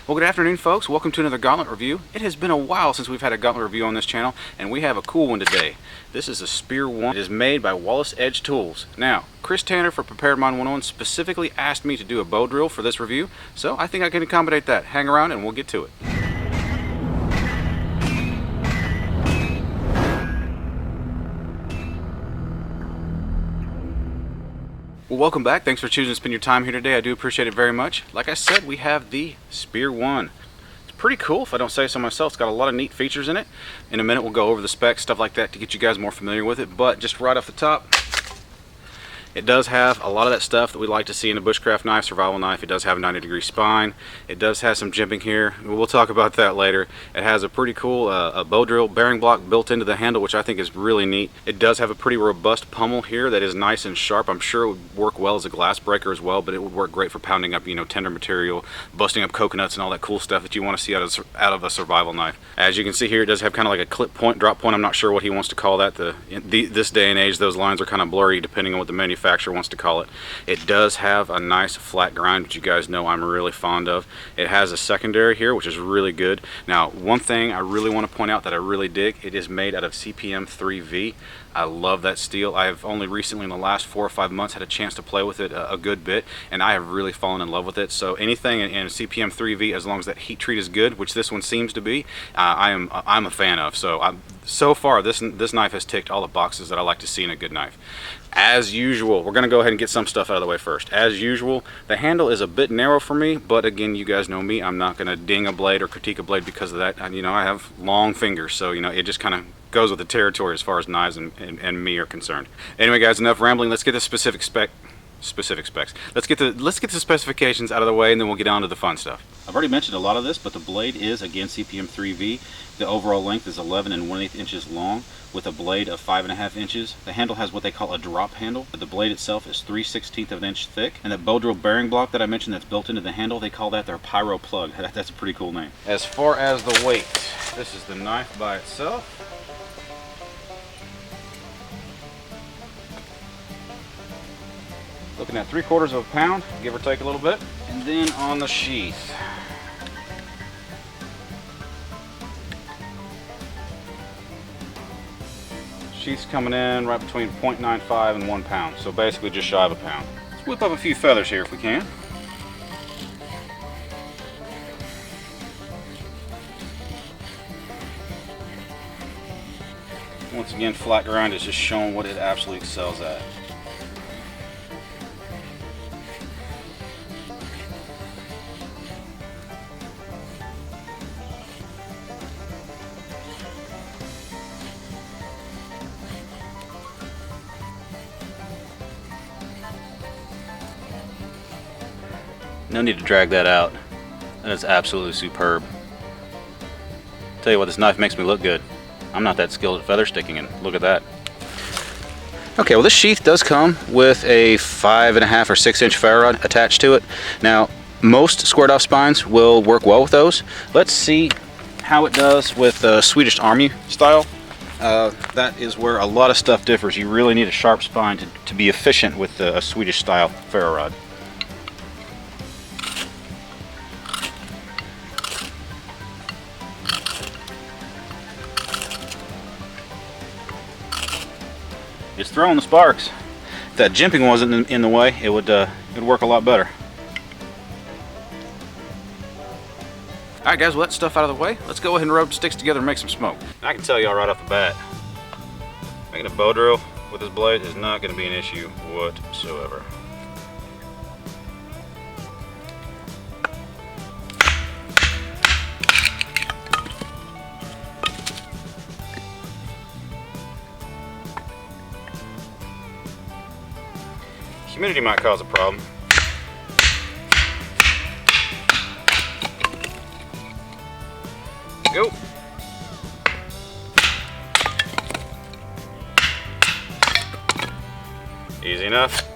Well, good afternoon, folks. Welcome to another Gauntlet review. It has been a while since we've had a Gauntlet review on this channel, and we have a cool one today. This is a SPEAR 1. It is made by Wallace Edged Tools. Now, Chris Tanner for Prepared Mind 101 specifically asked me to do a bow drill for this review, so I think I can accommodate that. Hang around and we'll get to it. Well, welcome back. Thanks for choosing to spend your time here today. I do appreciate it very much. Like I said, we have the SPEAR 1. It's pretty cool, if I don't say so myself. It's got a lot of neat features in it. In a minute, we'll go over the specs, stuff like that, to get you guys more familiar with it. But just right off the top, it does have a lot of that stuff that we like to see in a bushcraft knife, survival knife. It does have a 90-degree spine. It does have some jimping here. We'll talk about that later. It has a pretty cool bow drill bearing block built into the handle, which I think is really neat. It does have a pretty robust pommel here that is nice and sharp. I'm sure it would work well as a glass breaker as well, but it would work great for pounding up, tender material, busting up coconuts and all that cool stuff that you want to see out of a survival knife. As you can see here, it does have kind of like a clip point, drop point. I'm not sure what he wants to call that. This day and age, those lines are kind of blurry depending on what the manufacturer wants to call it. It does have a nice flat grind, which you guys know I'm really fond of. It has a secondary here, which is really good. Now, one thing I really want to point out that I really dig, it is made out of CPM 3V. I love that steel. I have only recently in the last 4 or 5 months had a chance to play with it a good bit, and I have really fallen in love with it. So anything in CPM 3V, as long as that heat treat is good, which this one seems to be, I'm a fan of. So far this knife has ticked all the boxes that I like to see in a good knife. As usual, we're going to go ahead and get some stuff out of the way first. As usual, the handle is a bit narrow for me, but again, you guys know me. I'm not going to ding a blade or critique a blade because of that. I have long fingers, so it just kind of goes with the territory as far as knives and me are concerned. Anyway, guys, enough rambling. Let's get the specific specs. Let's get the specifications out of the way, and then we'll get on to the fun stuff. I've already mentioned a lot of this, but the blade is again CPM 3V. The overall length is 11 1/8 inches long with a blade of 5.5 inches. The handle has what they call a drop handle. The blade itself is 3/16 of an inch thick, and that bow drill bearing block that I mentioned that's built into the handle, they call that their pyro plug. That's a pretty cool name. As far as the weight, this is the knife by itself. Looking at 3/4 of a pound, give or take a little bit. And then on the sheath, sheath's coming in right between 0.95 and 1 pound, so basically just shy of a pound. Let's whip up a few feathers here if we can. Once again, flat grind is just showing what it absolutely excels at. No need to drag that out. That is absolutely superb. Tell you what, this knife makes me look good. I'm not that skilled at feather sticking, and look at that. Okay, well, this sheath does come with a 5.5 or 6 inch ferro rod attached to it. Now, most squared off spines will work well with those. Let's see how it does with the Swedish Army style. That is where a lot of stuff differs. You really need a sharp spine to be efficient with a Swedish style ferro rod. It's throwing the sparks. If that jimping wasn't in the way, it would work a lot better. Alright guys, well, that stuff out of the way, let's go ahead and rub sticks together and make some smoke. I can tell y'all right off the bat, making a bow drill with this blade is not going to be an issue whatsoever. Humidity might cause a problem. Go. Easy enough.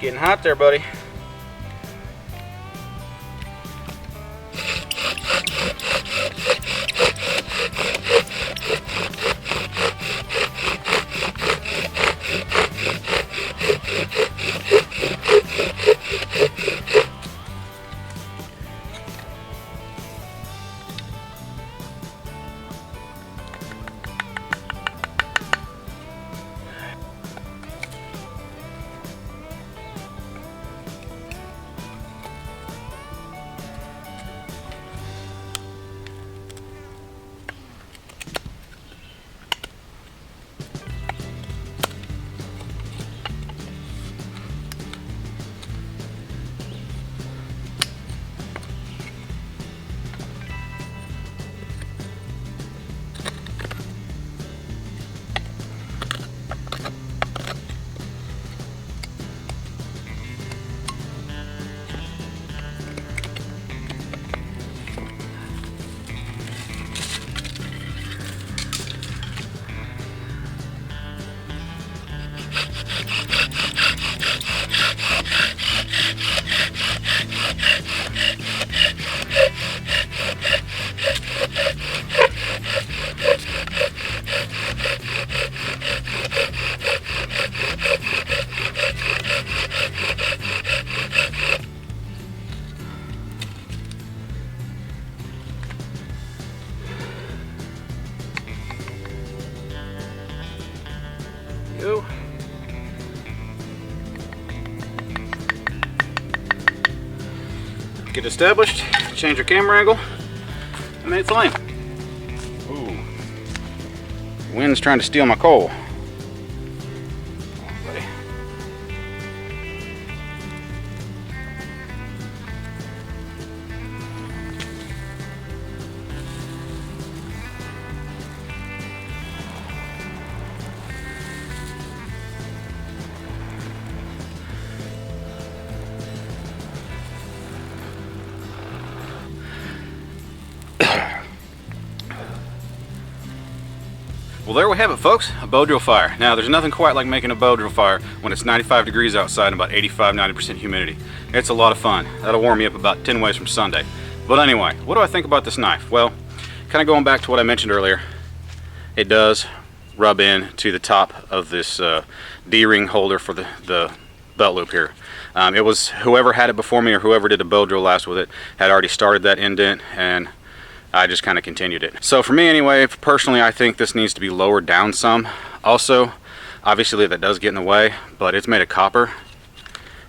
Getting hot there, buddy. Go. Get established, change your camera angle, and made flame. Ooh. Wind's trying to steal my coal. Well, there we have it, folks, a bow drill fire. Now, there's nothing quite like making a bow drill fire when it's 95 degrees outside and about 85–90% humidity. It's a lot of fun. That'll warm me up about 10 ways from Sunday. But anyway, what do I think about this knife? Well, kind of going back to what I mentioned earlier, it does rub in to the top of this D-ring holder for the belt loop here. It was whoever had it before me or whoever did a bow drill last with it had already started that indent, and I just kind of continued it. So for me anyway, personally, I think this needs to be lowered down some. Also, obviously that does get in the way, but it's made of copper.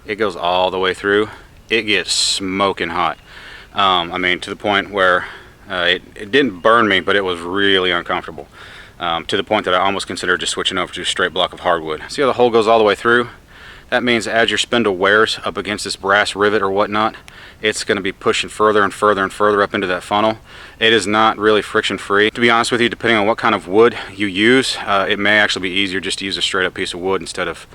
It goes all the way through. It gets smoking hot. I mean, to the point where it didn't burn me, but it was really uncomfortable. To the point that I almost considered just switching over to a straight block of hardwood. See how the hole goes all the way through? That means as your spindle wears up against this brass rivet or whatnot, it's going to be pushing further and further and further up into that funnel. It is not really friction free. To be honest with you, depending on what kind of wood you use, it may actually be easier just to use a straight up piece of wood instead of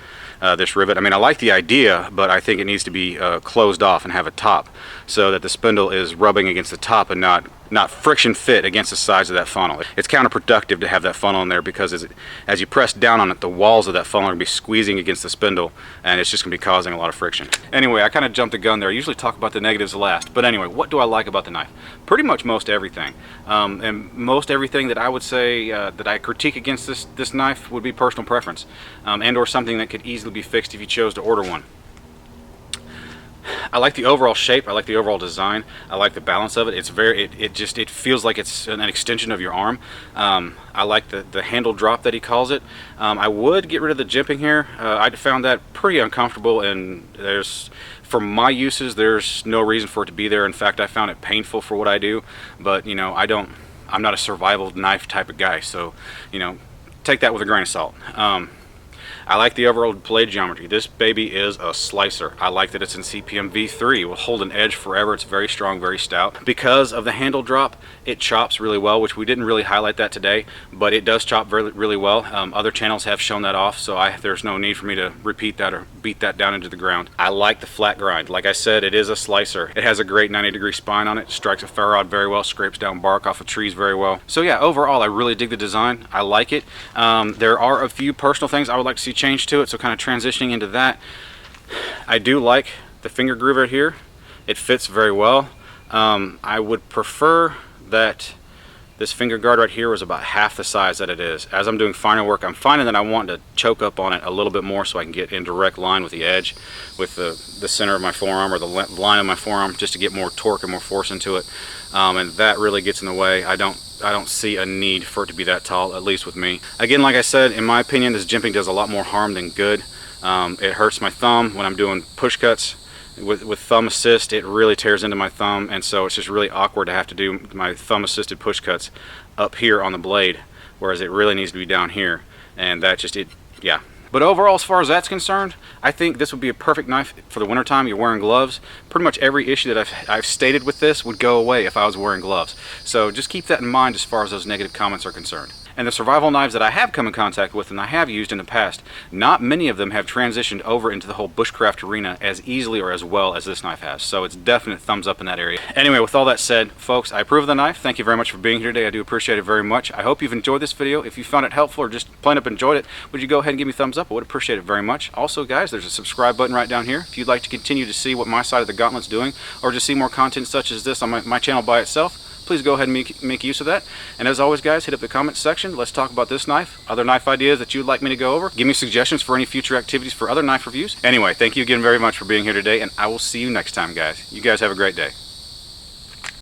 this rivet. I mean, I like the idea, but I think it needs to be closed off and have a top so that the spindle is rubbing against the top and not friction fit against the sides of that funnel. It's counterproductive to have that funnel in there because as you press down on it, the walls of that funnel are going to be squeezing against the spindle, and it's just going to be causing a lot of friction. Anyway, I kind of jumped the gun there. I usually talk about the negatives last, but anyway, what do I like about the knife? Pretty much most everything. And most everything that I would say that I critique against this knife would be personal preference, and or something that could easily be fixed if you chose to order one. I like the overall shape. I like the overall design. I like the balance of it. It's very, it feels like it's an extension of your arm. I like the handle drop that he calls it. I would get rid of the jimping here. I found that pretty uncomfortable, and for my uses, there's no reason for it to be there. In fact, I found it painful for what I do, but you know, I'm not a survival knife type of guy, so you know, take that with a grain of salt. I like the overall blade geometry. This baby is a slicer. I like that it's in CPM V3. It will hold an edge forever. It's very strong, very stout. Because of the handle drop, it chops really well, which we didn't really highlight that today, but it does chop really well. Other channels have shown that off, so there's no need for me to repeat that or beat that down into the ground. I like the flat grind. Like I said, it is a slicer. It has a great 90-degree spine on it. Strikes a ferro rod very well, scrapes down bark off of trees very well. So yeah, overall, I really dig the design. I like it. There are a few personal things I would like to see change to it, so kind of transitioning into that. I do like the finger groove right here. It fits very well. I would prefer that this finger guard right here was about half the size that it is. As I'm doing finer work, I'm finding that I want to choke up on it a little bit more so I can get in direct line with the edge, with the center of my forearm, or the line of my forearm, just to get more torque and more force into it. And that really gets in the way. I don't see a need for it to be that tall, at least with me. Again, like I said, in my opinion, this jimping does a lot more harm than good. It hurts my thumb when I'm doing push cuts. With thumb assist, it really tears into my thumb, and so it's just really awkward to have to do my thumb assisted push cuts up here on the blade, whereas it really needs to be down here, and that just, yeah. But overall, as far as that's concerned, I think this would be a perfect knife for the wintertime. You're wearing gloves. Pretty much every issue that I've stated with this would go away if I was wearing gloves. So just keep that in mind as far as those negative comments are concerned. And the survival knives that I have come in contact with and I have used in the past, not many of them have transitioned over into the whole bushcraft arena as easily or as well as this knife has. So it's definite thumbs up in that area. Anyway, with all that said, folks, I approve of the knife. Thank you very much for being here today. I do appreciate it very much. I hope you've enjoyed this video. If you found it helpful or just plain up enjoyed it, would you go ahead and give me a thumbs up? I would appreciate it very much. Also, guys, there's a subscribe button right down here. If you'd like to continue to see what my side of the Gauntlet's doing, or just see more content such as this on my channel by itself, please go ahead and make use of that. And as always, guys, hit up the comments section. Let's talk about this knife, other knife ideas that you'd like me to go over. Give me suggestions for any future activities for other knife reviews. Anyway, thank you again very much for being here today, and I will see you next time, guys. You guys have a great day.